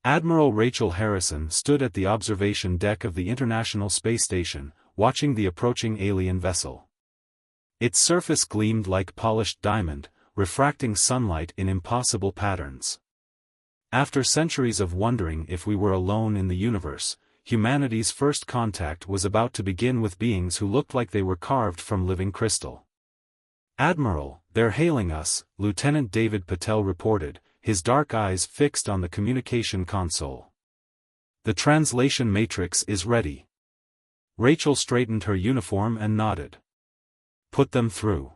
Admiral Rachel Harrison stood at the observation deck of the International Space Station, watching the approaching alien vessel. Its surface gleamed like polished diamond, refracting sunlight in impossible patterns. After centuries of wondering if we were alone in the universe, humanity's first contact was about to begin with beings who looked like they were carved from living crystal. "Admiral, they're hailing us," Lieutenant David Patel reported, his dark eyes fixed on the communication console. "The translation matrix is ready." Rachel straightened her uniform and nodded. "Put them through."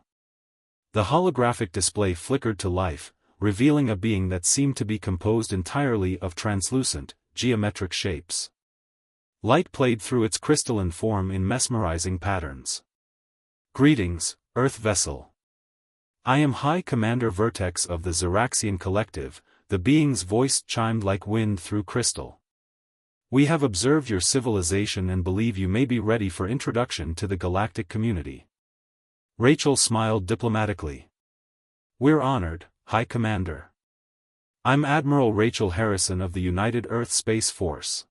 The holographic display flickered to life, revealing a being that seemed to be composed entirely of translucent, geometric shapes. Light played through its crystalline form in mesmerizing patterns. "Greetings, Earth vessel. I am High Commander Vertex of the Xeraxian Collective," the being's voice chimed like wind through crystal. "We have observed your civilization and believe you may be ready for introduction to the galactic community." Rachel smiled diplomatically. "We're honored, High Commander. I'm Admiral Rachel Harrison of the United Earth Space Force.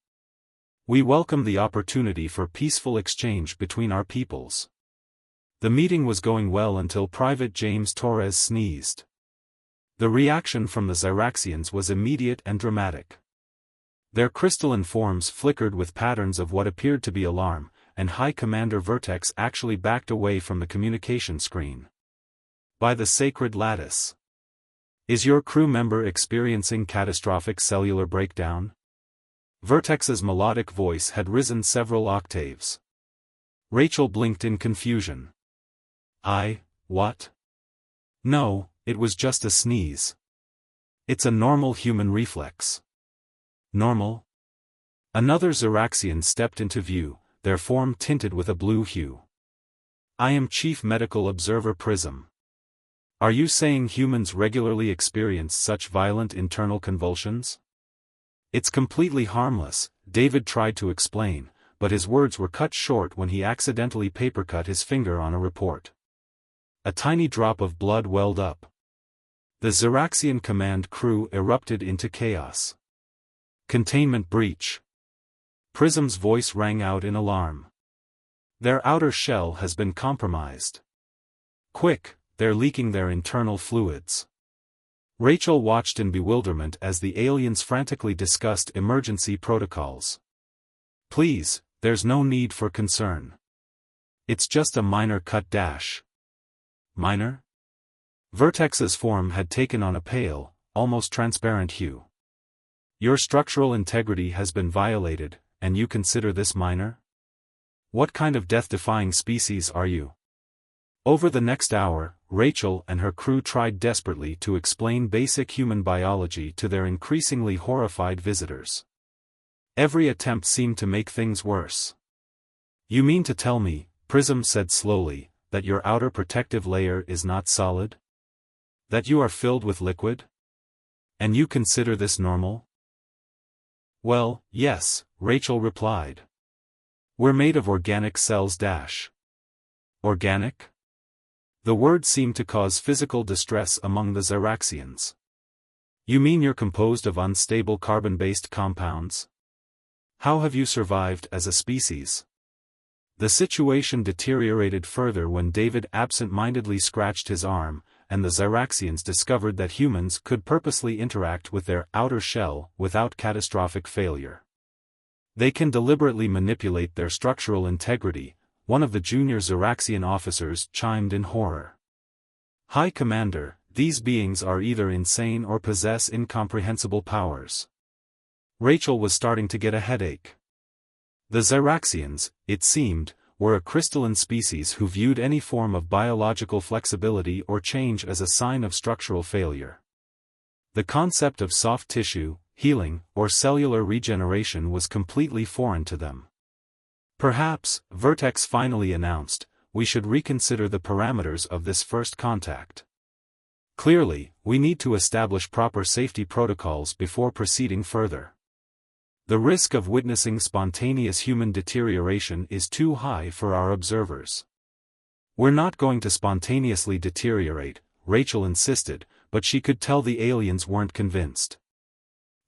We welcome the opportunity for peaceful exchange between our peoples." The meeting was going well until Private James Torres sneezed. The reaction from the Xeraxians was immediate and dramatic. Their crystalline forms flickered with patterns of what appeared to be alarm, and High Commander Vertex actually backed away from the communication screen. "By the sacred lattice. Is your crew member experiencing catastrophic cellular breakdown?" Vertex's melodic voice had risen several octaves. Rachel blinked in confusion. What? No, it was just a sneeze. It's a normal human reflex." "Normal?" Another Xeraxian stepped into view, their form tinted with a blue hue. "I am Chief Medical Observer Prism. Are you saying humans regularly experience such violent internal convulsions?" "It's completely harmless," David tried to explain, but his words were cut short when he accidentally papercut his finger on a report. A tiny drop of blood welled up. The Xeraxian command crew erupted into chaos. "Containment breach." Prism's voice rang out in alarm. "Their outer shell has been compromised. Quick, they're leaking their internal fluids." Rachel watched in bewilderment as the aliens frantically discussed emergency protocols. "Please, there's no need for concern. It's just a minor cut dash." "Minor?" Vertex's form had taken on a pale, almost transparent hue. "Your structural integrity has been violated, and you consider this minor? What kind of death-defying species are you?" Over the next hour, Rachel and her crew tried desperately to explain basic human biology to their increasingly horrified visitors. Every attempt seemed to make things worse. "You mean to tell me," Prism said slowly, "that your outer protective layer is not solid? That you are filled with liquid? And you consider this normal?" "Well, yes," Rachel replied. "We're made of organic cells dash." "Organic?" The word seemed to cause physical distress among the Xeraxians. "You mean you're composed of unstable carbon-based compounds? How have you survived as a species?" The situation deteriorated further when David absent-mindedly scratched his arm, and the Xeraxians discovered that humans could purposely interact with their outer shell without catastrophic failure. "They can deliberately manipulate their structural integrity," one of the junior Xeraxian officers chimed in horror. "High Commander, these beings are either insane or possess incomprehensible powers." Rachel was starting to get a headache. The Xeraxians, it seemed, were a crystalline species who viewed any form of biological flexibility or change as a sign of structural failure. The concept of soft tissue, healing, or cellular regeneration was completely foreign to them. "Perhaps," Vertex finally announced, "we should reconsider the parameters of this first contact. Clearly, we need to establish proper safety protocols before proceeding further. The risk of witnessing spontaneous human deterioration is too high for our observers." "We're not going to spontaneously deteriorate," Rachel insisted, but she could tell the aliens weren't convinced.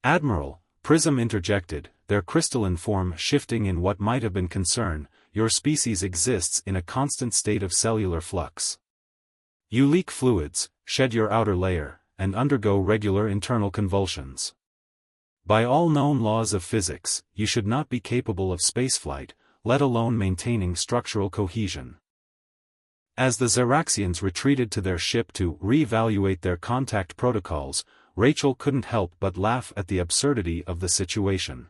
"Admiral," Prism interjected, their crystalline form shifting in what might have been concern. Your species exists in a constant state of cellular flux. You leak fluids, shed your outer layer, and undergo regular internal convulsions. By all known laws of physics, you should not be capable of spaceflight, let alone maintaining structural cohesion. As the Xeraxians retreated to their ship to re-evaluate their contact protocols, Rachel couldn't help but laugh at the absurdity of the situation.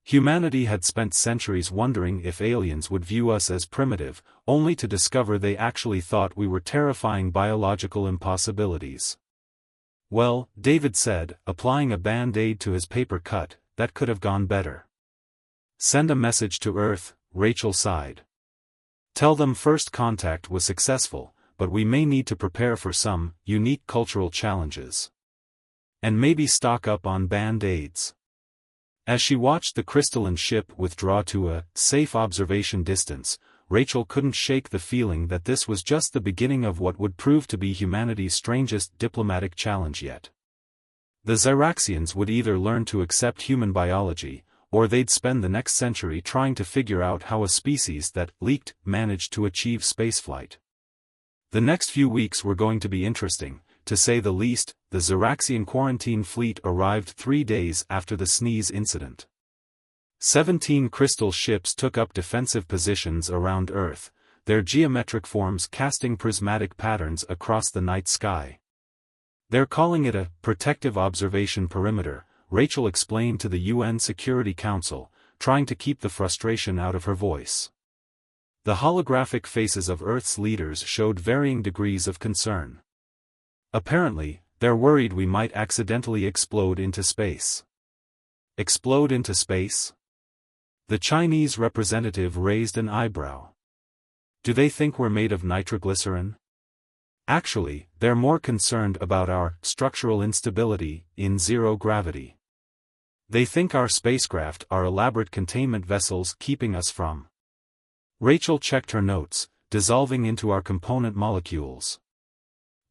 Humanity had spent centuries wondering if aliens would view us as primitive, only to discover they actually thought we were terrifying biological impossibilities. Well, David said, applying a band-aid to his paper cut, that could have gone better. Send a message to Earth, Rachel sighed. Tell them first contact was successful, but we may need to prepare for some unique cultural challenges. And maybe stock up on band-aids. As she watched the crystalline ship withdraw to a safe observation distance, Rachel couldn't shake the feeling that this was just the beginning of what would prove to be humanity's strangest diplomatic challenge yet. The Xeraxians would either learn to accept human biology, or they'd spend the next century trying to figure out how a species that leaked managed to achieve spaceflight. The next few weeks were going to be interesting, to say the least. The Xeraxian quarantine fleet arrived 3 days after the sneeze incident. 17 crystal ships took up defensive positions around Earth, their geometric forms casting prismatic patterns across the night sky. They're calling it a protective observation perimeter, Rachel explained to the UN Security Council, trying to keep the frustration out of her voice. The holographic faces of Earth's leaders showed varying degrees of concern. Apparently, they're worried we might accidentally explode into space. Explode into space? The Chinese representative raised an eyebrow. Do they think we're made of nitroglycerin? Actually, they're more concerned about our structural instability in zero gravity. They think our spacecraft are elaborate containment vessels keeping us from. Rachel checked her notes, dissolving into our component molecules.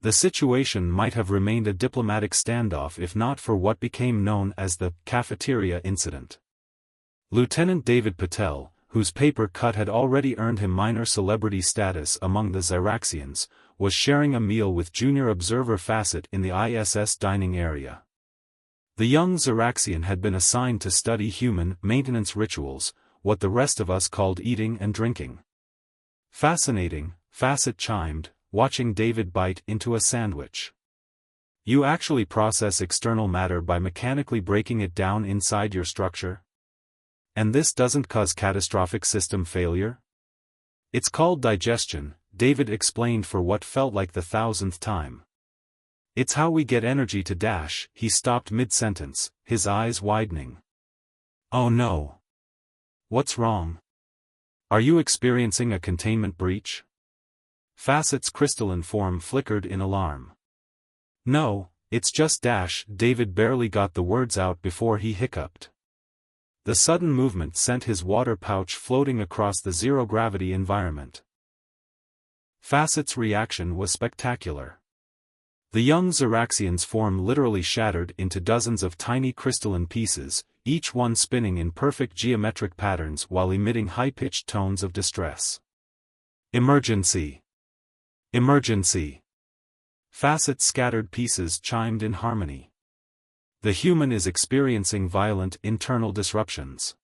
The situation might have remained a diplomatic standoff if not for what became known as the cafeteria incident. Lieutenant David Patel, whose paper cut had already earned him minor celebrity status among the Xeraxians, was sharing a meal with junior observer Facet in the ISS dining area. The young Xeraxian had been assigned to study human maintenance rituals, what the rest of us called eating and drinking. Fascinating, Facet chimed, watching David bite into a sandwich. You actually process external matter by mechanically breaking it down inside your structure? And this doesn't cause catastrophic system failure? It's called digestion, David explained for what felt like the 1000th time. It's how we get energy to dash. He stopped mid-sentence, his eyes widening. Oh no. What's wrong? Are you experiencing a containment breach? Facet's crystalline form flickered in alarm. No, it's just dash. David barely got the words out before he hiccuped. The sudden movement sent his water pouch floating across the zero-gravity environment. Facet's reaction was spectacular. The young Xeraxian's form literally shattered into dozens of tiny crystalline pieces, each one spinning in perfect geometric patterns while emitting high-pitched tones of distress. Emergency! Emergency! Facet's scattered pieces chimed in harmony. The human is experiencing violent internal disruptions.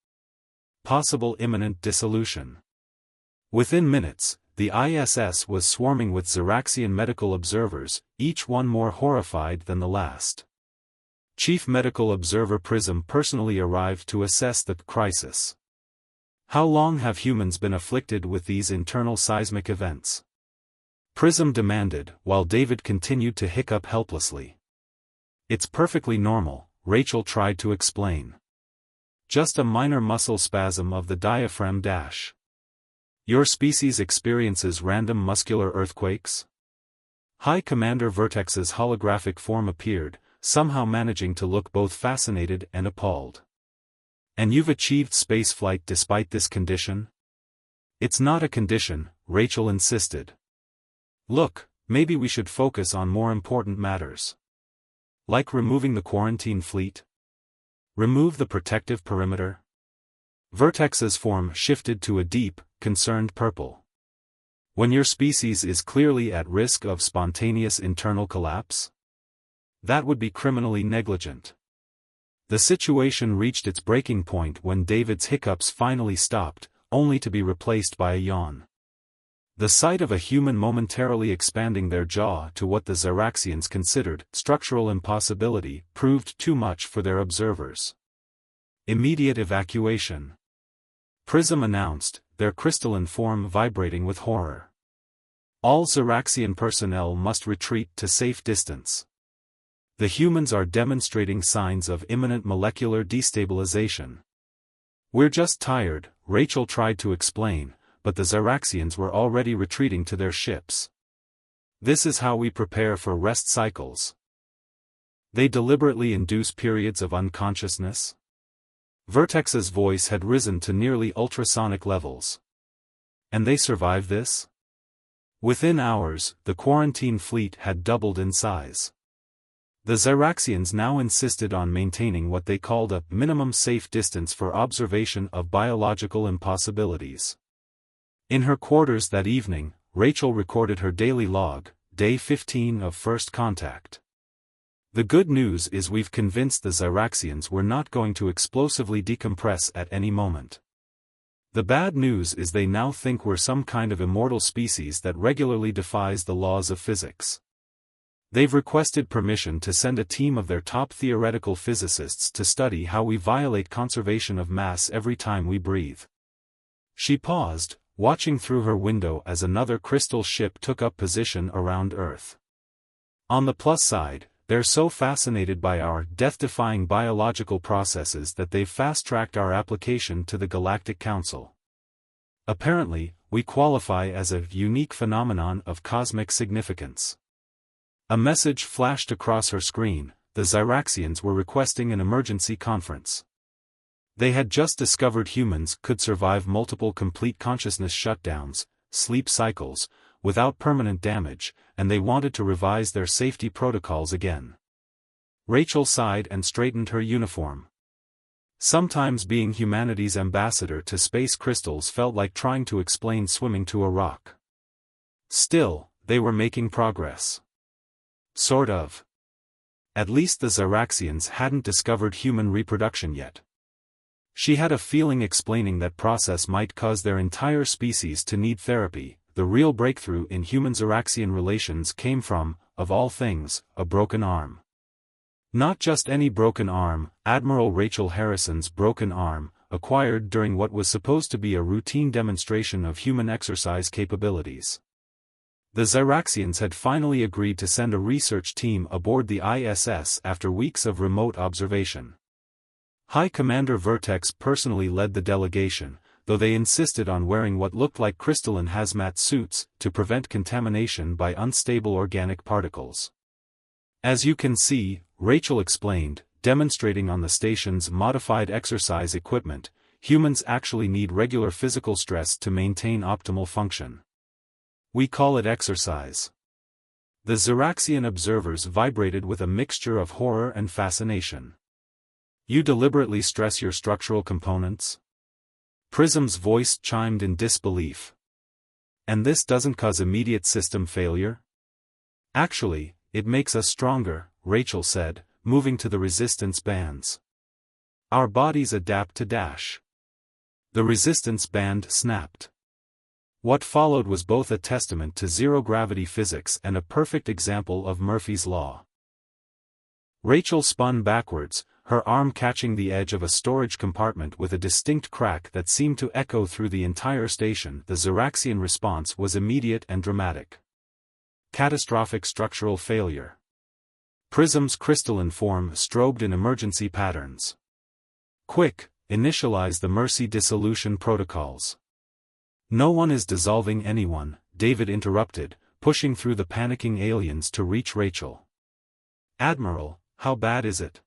Possible imminent dissolution. Within minutes, the ISS was swarming with Xeraxian medical observers, each one more horrified than the last. Chief Medical Observer Prism personally arrived to assess the crisis. How long have humans been afflicted with these internal seismic events? Prism demanded, while David continued to hiccup helplessly. It's perfectly normal, Rachel tried to explain. Just a minor muscle spasm of the diaphragm dash. Your species experiences random muscular earthquakes? High Commander Vertex's holographic form appeared, somehow managing to look both fascinated and appalled. And you've achieved spaceflight despite this condition? It's not a condition, Rachel insisted. Look, maybe we should focus on more important matters. Like removing the quarantine fleet? Remove the protective perimeter? Vertex's form shifted to a deep, concerned purple. When your species is clearly at risk of spontaneous internal collapse? That would be criminally negligent. The situation reached its breaking point when David's hiccups finally stopped, only to be replaced by a yawn. The sight of a human momentarily expanding their jaw to what the Xeraxians considered structural impossibility proved too much for their observers. Immediate evacuation. Prism announced, their crystalline form vibrating with horror. All Xeraxian personnel must retreat to safe distance. The humans are demonstrating signs of imminent molecular destabilization. We're just tired, Rachel tried to explain, but the Xeraxians were already retreating to their ships. This is how we prepare for rest cycles. They deliberately induce periods of unconsciousness? Vertex's voice had risen to nearly ultrasonic levels. And they survive this? Within hours, the quarantine fleet had doubled in size. The Xeraxians now insisted on maintaining what they called a minimum safe distance for observation of biological impossibilities. In her quarters that evening, Rachel recorded her daily log, day 15 of first contact. The good news is we've convinced the Xeraxians we're not going to explosively decompress at any moment. The bad news is they now think we're some kind of immortal species that regularly defies the laws of physics. They've requested permission to send a team of their top theoretical physicists to study how we violate conservation of mass every time we breathe. She paused, watching through her window as another crystal ship took up position around Earth. On the plus side, they're so fascinated by our death-defying biological processes that they've fast-tracked our application to the Galactic Council. Apparently, we qualify as a unique phenomenon of cosmic significance. A message flashed across her screen, the Xeraxians were requesting an emergency conference. They had just discovered humans could survive multiple complete consciousness shutdowns, sleep cycles, without permanent damage, and they wanted to revise their safety protocols again. Rachel sighed and straightened her uniform. Sometimes being humanity's ambassador to space crystals felt like trying to explain swimming to a rock. Still, they were making progress. Sort of. At least the Xeraxians hadn't discovered human reproduction yet. She had a feeling explaining that process might cause their entire species to need therapy. The real breakthrough in human-Xeraxian relations came from, of all things, a broken arm. Not just any broken arm, Admiral Rachel Harrison's broken arm, acquired during what was supposed to be a routine demonstration of human exercise capabilities. The Xeraxians had finally agreed to send a research team aboard the ISS after weeks of remote observation. High Commander Vertex personally led the delegation, though they insisted on wearing what looked like crystalline hazmat suits to prevent contamination by unstable organic particles. As you can see, Rachel explained, demonstrating on the station's modified exercise equipment, humans actually need regular physical stress to maintain optimal function. We call it exercise. The Xeraxian observers vibrated with a mixture of horror and fascination. You deliberately stress your structural components? Prism's voice chimed in disbelief. And this doesn't cause immediate system failure? Actually, it makes us stronger, Rachel said, moving to the resistance bands. Our bodies adapt to dash. The resistance band snapped. What followed was both a testament to zero-gravity physics and a perfect example of Murphy's Law. Rachel spun backwards, her arm catching the edge of a storage compartment with a distinct crack that seemed to echo through the entire station. The Xeraxian response was immediate and dramatic. Catastrophic structural failure. Prism's crystalline form strobed in emergency patterns. Quick, initialize the Mercy dissolution protocols. No one is dissolving anyone, David interrupted, pushing through the panicking aliens to reach Rachel. Admiral, how bad is it?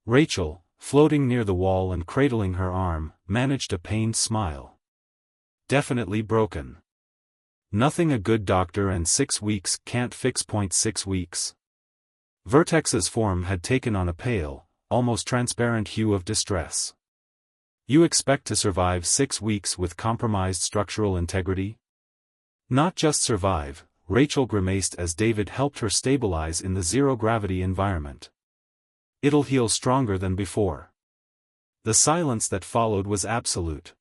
Rachel, floating near the wall and cradling her arm, managed a pained smile. Definitely broken. Nothing a good doctor and 6 weeks can't fix. 6 weeks. Vertex's form had taken on a pale, almost transparent hue of distress. You expect to survive 6 weeks with compromised structural integrity? Not just survive, Rachel grimaced as David helped her stabilize in the zero-gravity environment. It'll heal stronger than before. The silence that followed was absolute.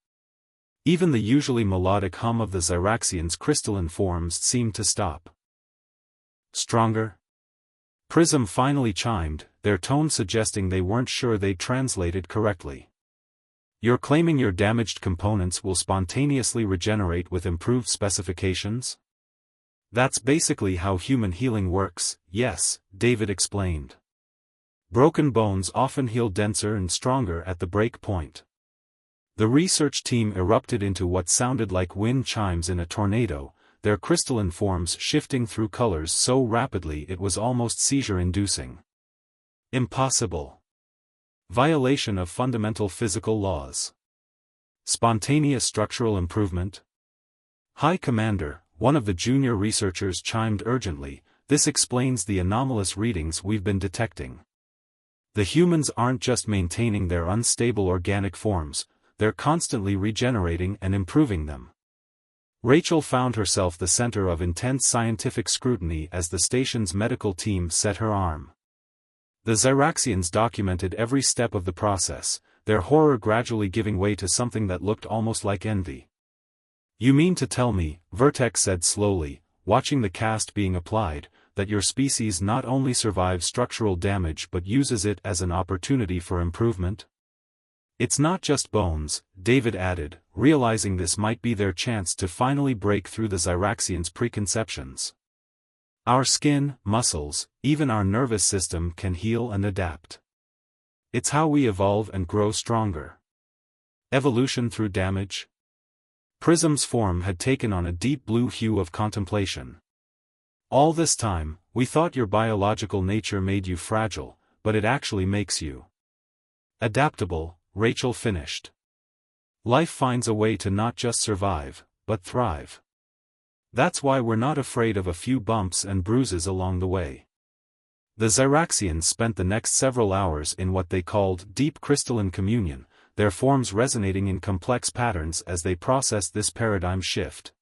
Even the usually melodic hum of the Zyraxian's crystalline forms seemed to stop. Stronger? Prism finally chimed, their tone suggesting they weren't sure they'd translated correctly. You're claiming your damaged components will spontaneously regenerate with improved specifications? That's basically how human healing works, yes, David explained. Broken bones often heal denser and stronger at the break point. The research team erupted into what sounded like wind chimes in a tornado, their crystalline forms shifting through colors so rapidly it was almost seizure-inducing. Impossible. Violation of fundamental physical laws. Spontaneous structural improvement? High Commander, one of the junior researchers chimed urgently, this explains the anomalous readings we've been detecting. The humans aren't just maintaining their unstable organic forms, they're constantly regenerating and improving them. Rachel found herself the center of intense scientific scrutiny as the station's medical team set her arm. The Zyraxians documented every step of the process, their horror gradually giving way to something that looked almost like envy. You mean to tell me, Vertex said slowly, watching the cast being applied, that your species not only survives structural damage but uses it as an opportunity for improvement? It's not just bones, David added, realizing this might be their chance to finally break through the Zyraxians' preconceptions. Our skin, muscles, even our nervous system can heal and adapt. It's how we evolve and grow stronger. Evolution through damage? Prism's form had taken on a deep blue hue of contemplation. All this time, we thought your biological nature made you fragile, but it actually makes you adaptable, Rachel finished. Life finds a way to not just survive, but thrive. That's why we're not afraid of a few bumps and bruises along the way. The Zyraxians spent the next several hours in what they called deep crystalline communion, their forms resonating in complex patterns as they processed this paradigm shift.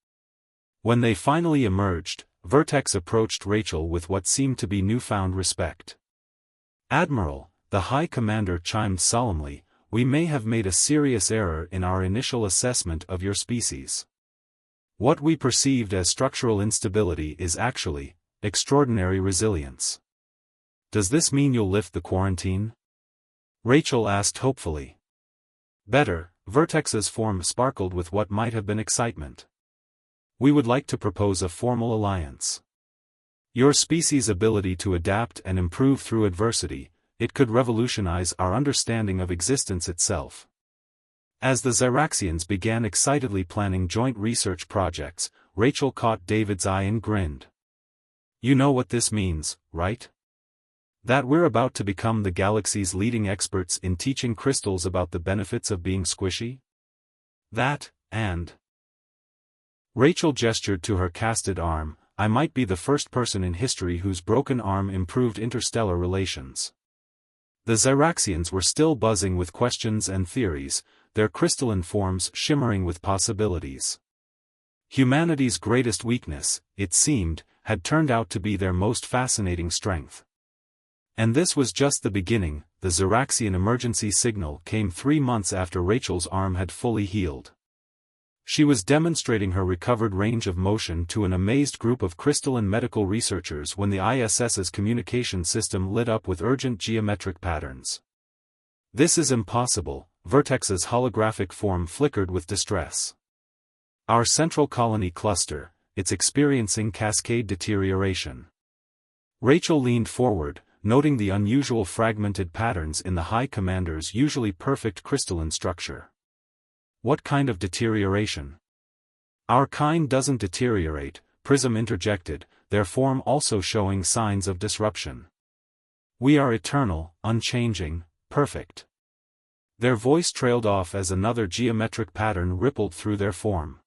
When they finally emerged, Vertex approached Rachel with what seemed to be newfound respect. Admiral, the High Commander chimed solemnly, we may have made a serious error in our initial assessment of your species. What we perceived as structural instability is actually extraordinary resilience. Does this mean you'll lift the quarantine? Rachel asked hopefully. Better, Vertex's form sparkled with what might have been excitement. We would like to propose a formal alliance. Your species' ability to adapt and improve through adversity, it could revolutionize our understanding of existence itself. As the Zyraxians began excitedly planning joint research projects, Rachel caught David's eye and grinned. You know what this means, right? That we're about to become the galaxy's leading experts in teaching crystals about the benefits of being squishy? That, and... Rachel gestured to her casted arm, I might be the first person in history whose broken arm improved interstellar relations. The Zyraxians were still buzzing with questions and theories, their crystalline forms shimmering with possibilities. Humanity's greatest weakness, it seemed, had turned out to be their most fascinating strength. And this was just the beginning. The Zyraxian emergency signal came 3 months after Rachel's arm had fully healed. She was demonstrating her recovered range of motion to an amazed group of crystalline medical researchers when the ISS's communication system lit up with urgent geometric patterns. This is impossible, Vertex's holographic form flickered with distress. Our central colony cluster, it's experiencing cascade deterioration. Rachel leaned forward, noting the unusual fragmented patterns in the High Commander's usually perfect crystalline structure. What kind of deterioration? Our kind doesn't deteriorate, Prism interjected, their form also showing signs of disruption. We are eternal, unchanging, perfect. Their voice trailed off as another geometric pattern rippled through their form.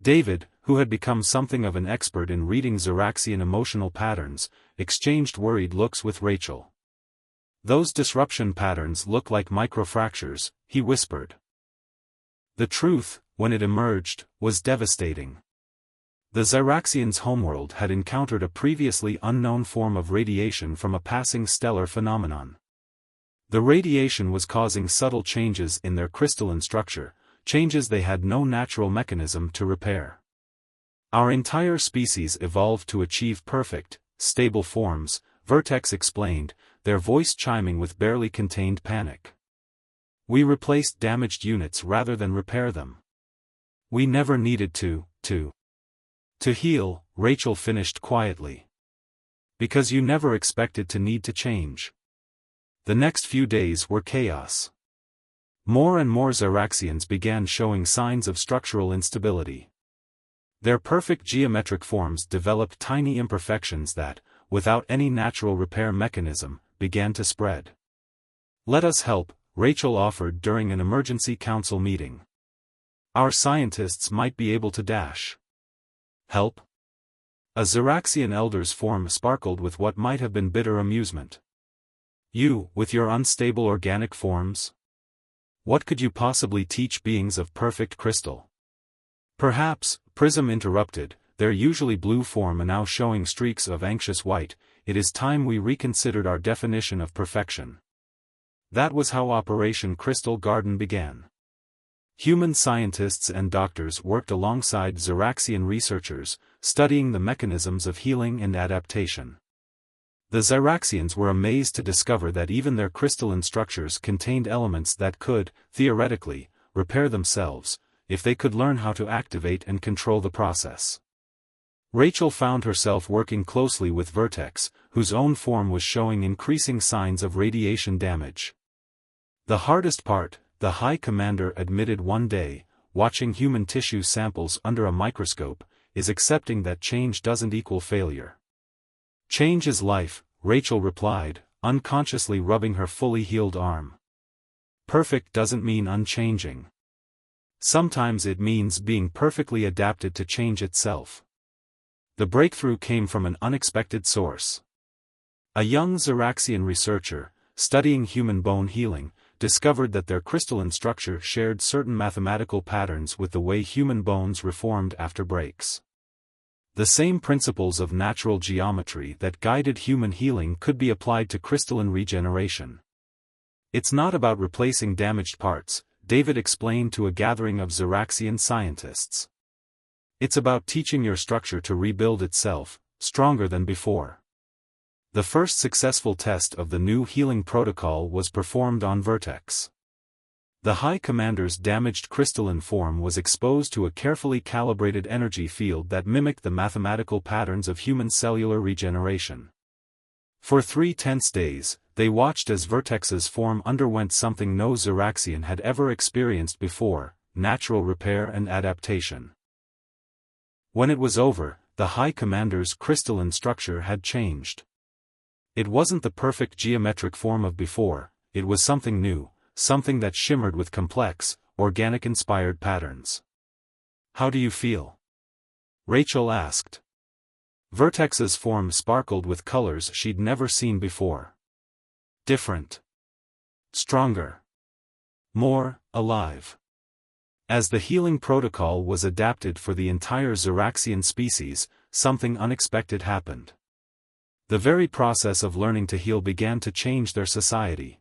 David, who had become something of an expert in reading Zyraxian emotional patterns, exchanged worried looks with Rachel. Those disruption patterns look like microfractures, he whispered. The truth, when it emerged, was devastating. The Xyraxians' homeworld had encountered a previously unknown form of radiation from a passing stellar phenomenon. The radiation was causing subtle changes in their crystalline structure, changes they had no natural mechanism to repair. Our entire species evolved to achieve perfect, stable forms, Vertex explained, their voice chiming with barely contained panic. We replaced damaged units rather than repair them. We never needed to heal, Rachel finished quietly. Because you never expected to need to change. The next few days were chaos. More and more Xyraxians began showing signs of structural instability. Their perfect geometric forms developed tiny imperfections that, without any natural repair mechanism, began to spread. Let us help, Rachel offered during an emergency council meeting. Our scientists might be able to help? A Xyraxian elder's form sparkled with what might have been bitter amusement. You, with your unstable organic forms? What could you possibly teach beings of perfect crystal? Perhaps, Prism interrupted, their usually blue form now showing streaks of anxious white. It is time we reconsidered our definition of perfection. That was how Operation Crystal Garden began. Human scientists and doctors worked alongside Xyraxian researchers, studying the mechanisms of healing and adaptation. The Xyraxians were amazed to discover that even their crystalline structures contained elements that could, theoretically, repair themselves, if they could learn how to activate and control the process. Rachel found herself working closely with Vertex, whose own form was showing increasing signs of radiation damage. The hardest part, the High Commander admitted one day, watching human tissue samples under a microscope, is accepting that change doesn't equal failure. Change is life, Rachel replied, unconsciously rubbing her fully healed arm. Perfect doesn't mean unchanging. Sometimes it means being perfectly adapted to change itself. The breakthrough came from an unexpected source. A young Xyraxian researcher, studying human bone healing, discovered that their crystalline structure shared certain mathematical patterns with the way human bones reformed after breaks. The same principles of natural geometry that guided human healing could be applied to crystalline regeneration. It's not about replacing damaged parts, David explained to a gathering of Xyraxian scientists. It's about teaching your structure to rebuild itself, stronger than before. The first successful test of the new healing protocol was performed on Vertex. The High Commander's damaged crystalline form was exposed to a carefully calibrated energy field that mimicked the mathematical patterns of human cellular regeneration. For 3 tense days, they watched as Vertex's form underwent something no Xyraxian had ever experienced before, natural repair and adaptation. When it was over, the High Commander's crystalline structure had changed. It wasn't the perfect geometric form of before, it was something new, something that shimmered with complex, organic-inspired patterns. How do you feel? Rachel asked. Vertex's form sparkled with colors she'd never seen before. Different. Stronger. More alive. As the healing protocol was adapted for the entire Xyraxian species, something unexpected happened. The very process of learning to heal began to change their society.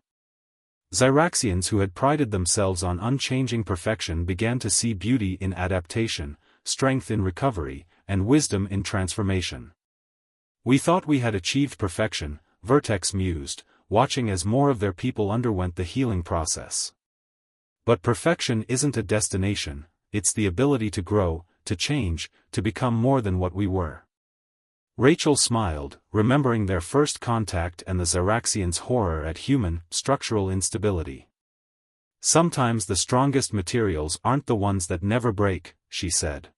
Xyraxians who had prided themselves on unchanging perfection began to see beauty in adaptation, strength in recovery, and wisdom in transformation. We thought we had achieved perfection, Vertex mused, watching as more of their people underwent the healing process. But perfection isn't a destination, it's the ability to grow, to change, to become more than what we were. Rachel smiled, remembering their first contact and the Xyraxians' horror at human, structural instability. Sometimes the strongest materials aren't the ones that never break, she said.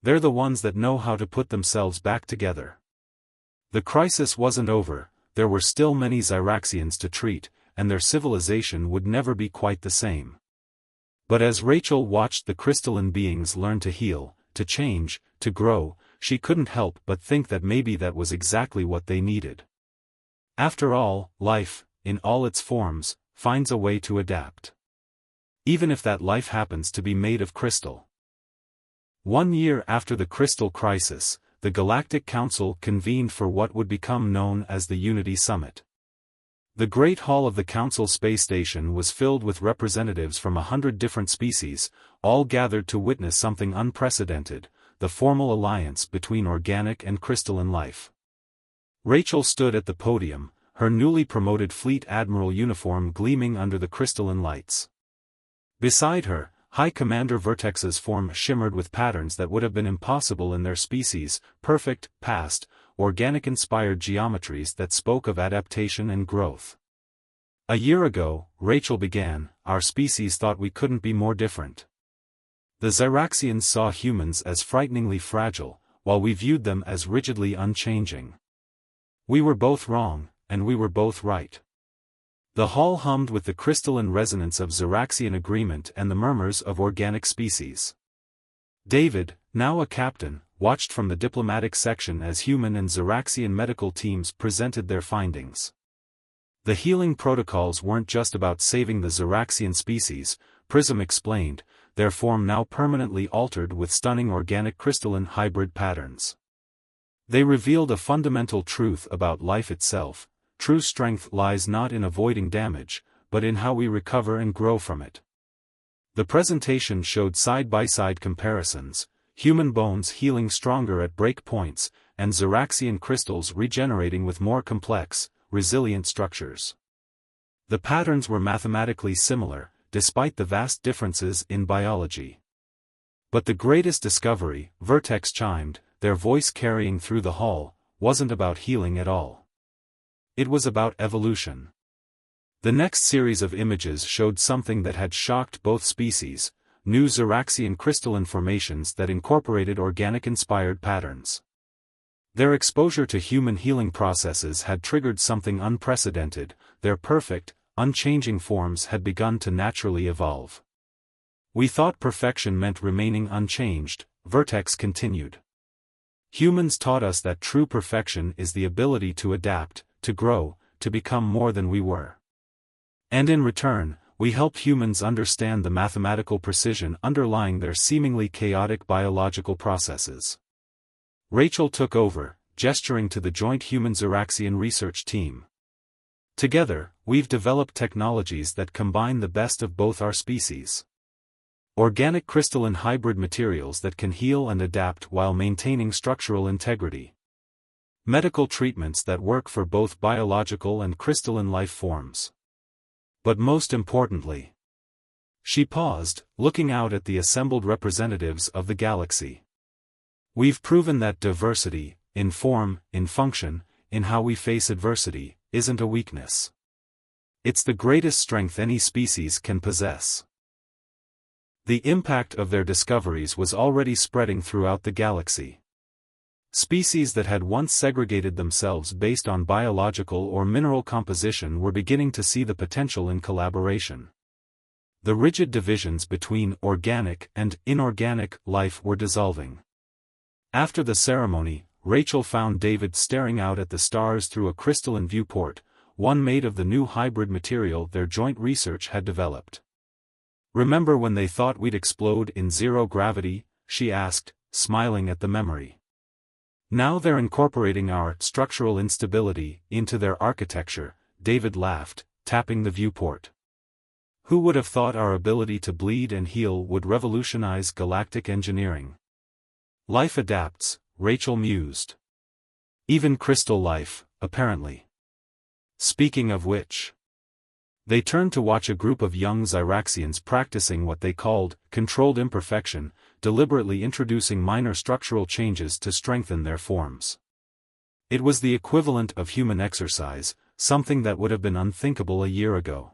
They're the ones that know how to put themselves back together. The crisis wasn't over, there were still many Xyraxians to treat, and their civilization would never be quite the same. But as Rachel watched the crystalline beings learn to heal, to change, to grow, she couldn't help but think that maybe that was exactly what they needed. After all, life, in all its forms, finds a way to adapt. Even if that life happens to be made of crystal. 1 year after the Crystal Crisis, the Galactic Council convened for what would become known as the Unity Summit. The Great Hall of the Council Space Station was filled with representatives from 100 different species, all gathered to witness something unprecedented, the formal alliance between organic and crystalline life. Rachel stood at the podium, her newly promoted Fleet Admiral uniform gleaming under the crystalline lights. Beside her, High Commander Vertex's form shimmered with patterns that would have been impossible in their species, perfect, past, organic-inspired geometries that spoke of adaptation and growth. A year ago, Rachel began, our species thought we couldn't be more different. The Xyraxians saw humans as frighteningly fragile, while we viewed them as rigidly unchanging. We were both wrong, and we were both right. The hall hummed with the crystalline resonance of Xyraxian agreement and the murmurs of organic species. David, now a captain, watched from the diplomatic section as human and Xyraxian medical teams presented their findings. The healing protocols weren't just about saving the Xyraxian species, Prism explained, their form now permanently altered with stunning organic crystalline hybrid patterns. They revealed a fundamental truth about life itself. True strength lies not in avoiding damage, but in how we recover and grow from it. The presentation showed side-by-side comparisons, human bones healing stronger at break points, and Xyraxian crystals regenerating with more complex, resilient structures. The patterns were mathematically similar, despite the vast differences in biology. But the greatest discovery, Vertex chimed, their voice carrying through the hall, wasn't about healing at all. It was about evolution. The next series of images showed something that had shocked both species, new Xyraxian crystalline formations that incorporated organic-inspired patterns. Their exposure to human healing processes had triggered something unprecedented, their perfect, unchanging forms had begun to naturally evolve. We thought perfection meant remaining unchanged, Vertex continued. Humans taught us that true perfection is the ability to adapt, to grow, to become more than we were. And in return, we helped humans understand the mathematical precision underlying their seemingly chaotic biological processes. Rachel took over, gesturing to the joint human-Xyraxian research team. Together, we've developed technologies that combine the best of both our species. Organic crystalline hybrid materials that can heal and adapt while maintaining structural integrity. Medical treatments that work for both biological and crystalline life forms. But most importantly, she paused, looking out at the assembled representatives of the galaxy. We've proven that diversity, in form, in function, in how we face adversity, isn't a weakness. It's the greatest strength any species can possess. The impact of their discoveries was already spreading throughout the galaxy. Species that had once segregated themselves based on biological or mineral composition were beginning to see the potential in collaboration. The rigid divisions between organic and inorganic life were dissolving. After the ceremony, Rachel found David staring out at the stars through a crystalline viewport, one made of the new hybrid material their joint research had developed. "Remember when they thought we'd explode in zero gravity?" she asked, smiling at the memory. "Now they're incorporating our structural instability into their architecture," David laughed, tapping the viewport. "Who would have thought our ability to bleed and heal would revolutionize galactic engineering?" "Life adapts," Rachel mused. "Even crystal life, apparently." Speaking of which, they turned to watch a group of young Xyraxians practicing what they called controlled imperfection, deliberately introducing minor structural changes to strengthen their forms. It was the equivalent of human exercise, something that would have been unthinkable a year ago.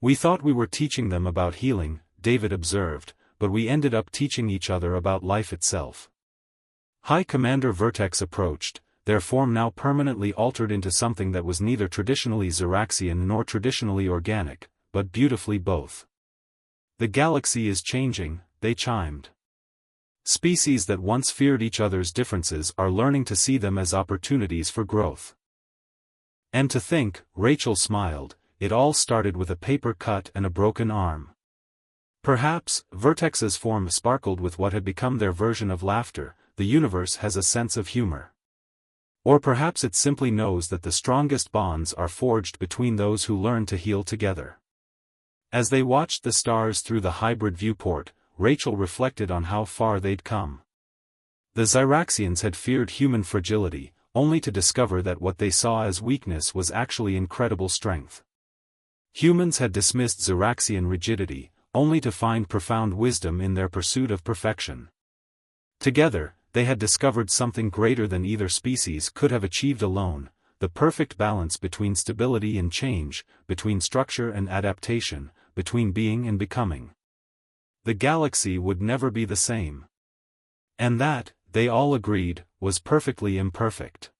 "We thought we were teaching them about healing," David observed, "but we ended up teaching each other about life itself." High Commander Vertex approached, their form now permanently altered into something that was neither traditionally Xyraxian nor traditionally organic, but beautifully both. "The galaxy is changing," they chimed. "Species that once feared each other's differences are learning to see them as opportunities for growth." And to think, Rachel smiled, it all started with a paper cut and a broken arm. Perhaps, Vertex's form sparkled with what had become their version of laughter. The universe has a sense of humor. Or perhaps it simply knows that the strongest bonds are forged between those who learn to heal together. As they watched the stars through the hybrid viewport, Rachel reflected on how far they'd come. The Zyraxians had feared human fragility, only to discover that what they saw as weakness was actually incredible strength. Humans had dismissed Zyraxian rigidity, only to find profound wisdom in their pursuit of perfection. Together, they had discovered something greater than either species could have achieved alone, the perfect balance between stability and change, between structure and adaptation, between being and becoming. The galaxy would never be the same. And that, they all agreed, was perfectly imperfect.